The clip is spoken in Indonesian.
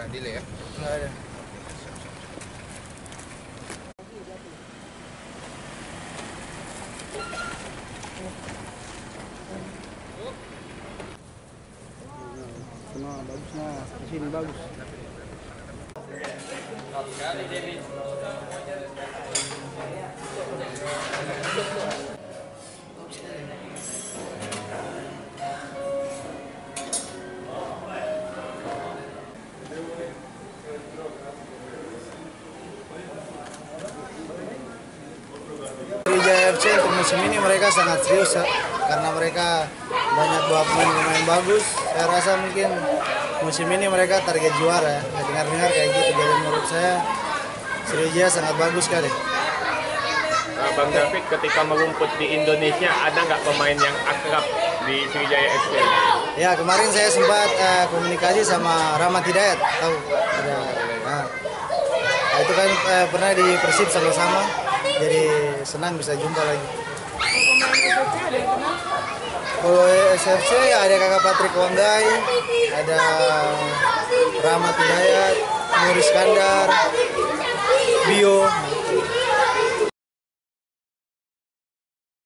ada delay ya? Nggak ada. Nah, bagus nah, di sini bagus. Sriwijaya FC untuk musim ini mereka sangat serius ya, karena mereka banyak bawa pemain bagus. Saya rasa mungkin musim ini mereka target juara ya. Saya dengar-dengar kayak gitu. Jadi menurut saya Sriwijaya sangat bagus sekali. Bang David, ketika merumput di Indonesia ada nggak pemain yang akrab di Sriwijaya FC? Ya, kemarin saya sempat komunikasi sama Rahmat Hidayat, tahu ada. Nah, itu kan pernah di Persib sama-sama, jadi senang bisa jumpa lagi. Kalau SFC ada kakak Patrick Wanggai, ada Rahmat Hidayat, Nur Iskandar, Bio.